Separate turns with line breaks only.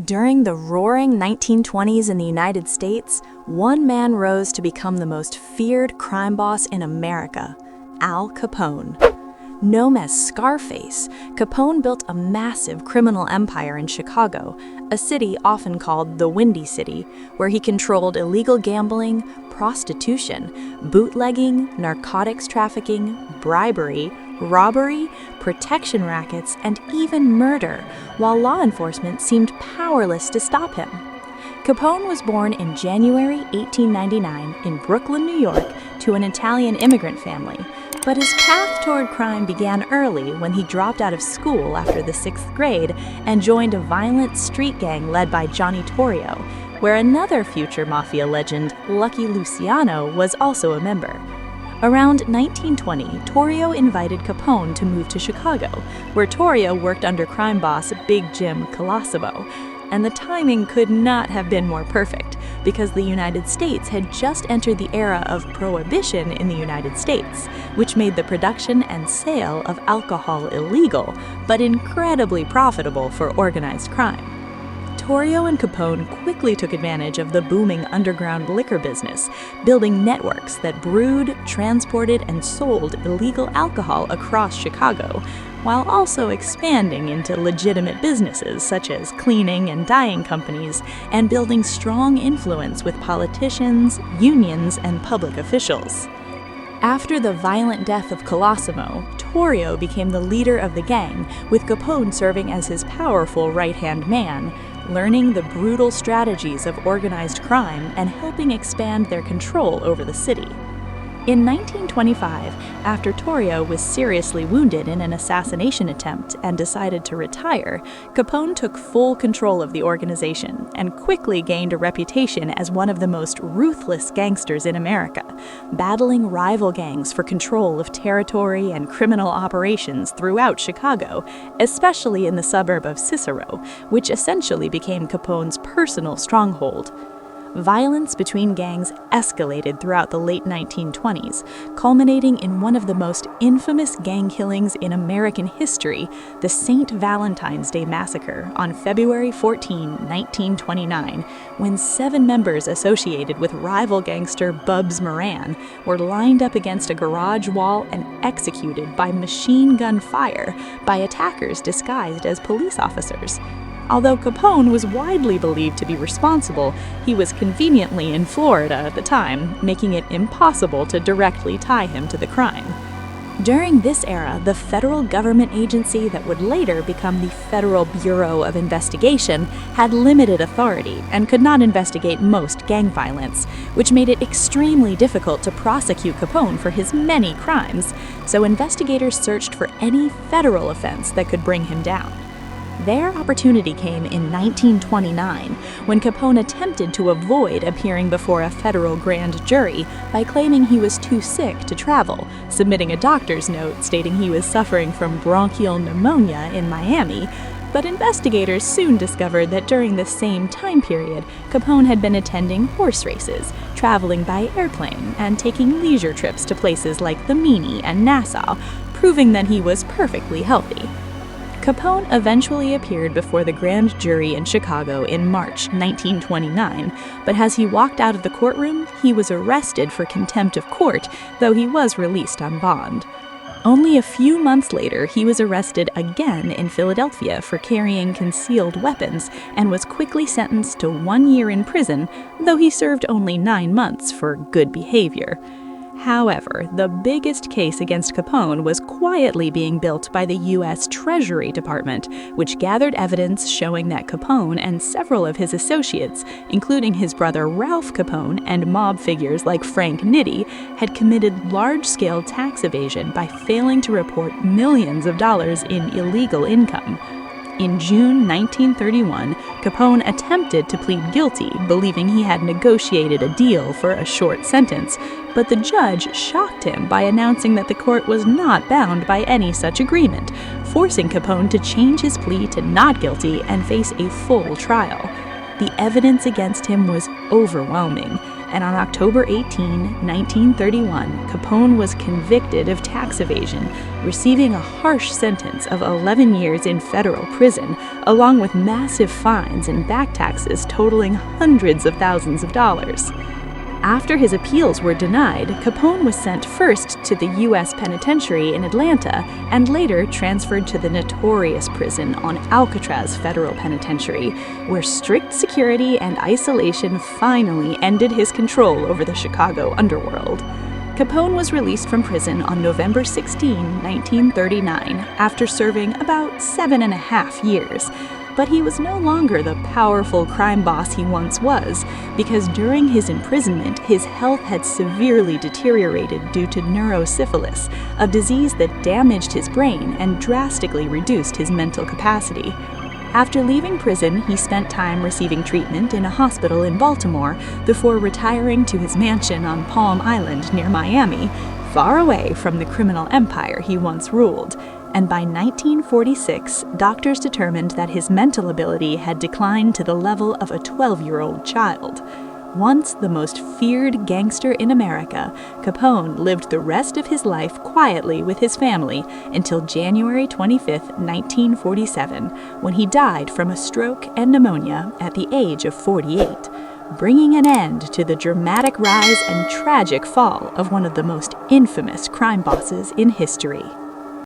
During the roaring 1920s in the United States, one man rose to become the most feared crime boss in America, Al Capone. Known as Scarface, Capone built a massive criminal empire in Chicago, a city often called the Windy City, where he controlled illegal gambling, prostitution, bootlegging, narcotics trafficking, bribery, robbery, protection rackets, and even murder, while law enforcement seemed powerless to stop him. Capone was born in January 1899 in Brooklyn, New York, to an Italian immigrant family, but his path toward crime began early when he dropped out of school after the 6th grade and joined a violent street gang led by Johnny Torrio, where another future mafia legend, Lucky Luciano, was also a member. Around 1920, Torrio invited Capone to move to Chicago, where Torrio worked under crime boss Big Jim Colosimo, and the timing could not have been more perfect, because the United States had just entered the era of Prohibition in the United States, which made the production and sale of alcohol illegal, but incredibly profitable for organized crime. Torrio and Capone quickly took advantage of the booming underground liquor business, building networks that brewed, transported, and sold illegal alcohol across Chicago, while also expanding into legitimate businesses such as cleaning and dyeing companies, and building strong influence with politicians, unions, and public officials. After the violent death of Colosimo, Torrio became the leader of the gang, with Capone serving as his powerful right-hand man, learning the brutal strategies of organized crime and helping expand their control over the city. In 1925, after Torrio was seriously wounded in an assassination attempt and decided to retire, Capone took full control of the organization and quickly gained a reputation as one of the most ruthless gangsters in America, battling rival gangs for control of territory and criminal operations throughout Chicago, especially in the suburb of Cicero, which essentially became Capone's personal stronghold. Violence between gangs escalated throughout the late 1920s, culminating in one of the most infamous gang killings in American history, the St. Valentine's Day Massacre on February 14, 1929, when 7 members associated with rival gangster Bubs Moran were lined up against a garage wall and executed by machine gun fire by attackers disguised as police officers. Although Capone was widely believed to be responsible, he was conveniently in Florida at the time, making it impossible to directly tie him to the crime. During this era, the federal government agency that would later become the Federal Bureau of Investigation had limited authority and could not investigate most gang violence, which made it extremely difficult to prosecute Capone for his many crimes, so investigators searched for any federal offense that could bring him down. Their opportunity came in 1929, when Capone attempted to avoid appearing before a federal grand jury by claiming he was too sick to travel, submitting a doctor's note stating he was suffering from bronchial pneumonia in Miami. But investigators soon discovered that during the same time period, Capone had been attending horse races, traveling by airplane, and taking leisure trips to places like the Meany and Nassau, proving that he was perfectly healthy. Capone eventually appeared before the grand jury in Chicago in March 1929, but as he walked out of the courtroom, he was arrested for contempt of court, though he was released on bond. Only a few months later, he was arrested again in Philadelphia for carrying concealed weapons and was quickly sentenced to 1 year in prison, though he served only 9 months for good behavior. However, the biggest case against Capone was quietly being built by the U.S. Treasury Department, which gathered evidence showing that Capone and several of his associates, including his brother Ralph Capone and mob figures like Frank Nitti, had committed large-scale tax evasion by failing to report millions of dollars in illegal income. In June 1931, Capone attempted to plead guilty, believing he had negotiated a deal for a short sentence, but the judge shocked him by announcing that the court was not bound by any such agreement, forcing Capone to change his plea to not guilty and face a full trial. The evidence against him was overwhelming, and on October 18, 1931, Capone was convicted of tax evasion, receiving a harsh sentence of 11 years in federal prison, along with massive fines and back taxes totaling hundreds of thousands of dollars. After his appeals were denied, Capone was sent first to the U.S. Penitentiary in Atlanta and later transferred to the Notorious prison on Alcatraz Federal Penitentiary, where strict security and isolation finally ended his control over the Chicago underworld. Capone was released from prison on November 16, 1939, after serving about 7.5 years. But he was no longer the powerful crime boss he once was, because during his imprisonment, his health had severely deteriorated due to neurosyphilis, a disease that damaged his brain and drastically reduced his mental capacity. After leaving prison, he spent time receiving treatment in a hospital in Baltimore before retiring to his mansion on Palm Island near Miami, far away from the criminal empire he once ruled. And by 1946, doctors determined that his mental ability had declined to the level of a 12-year-old child. Once the most feared gangster in America, Capone lived the rest of his life quietly with his family until January 25, 1947, when he died from a stroke and pneumonia at the age of 48, bringing an end to the dramatic rise and tragic fall of one of the most infamous crime bosses in history.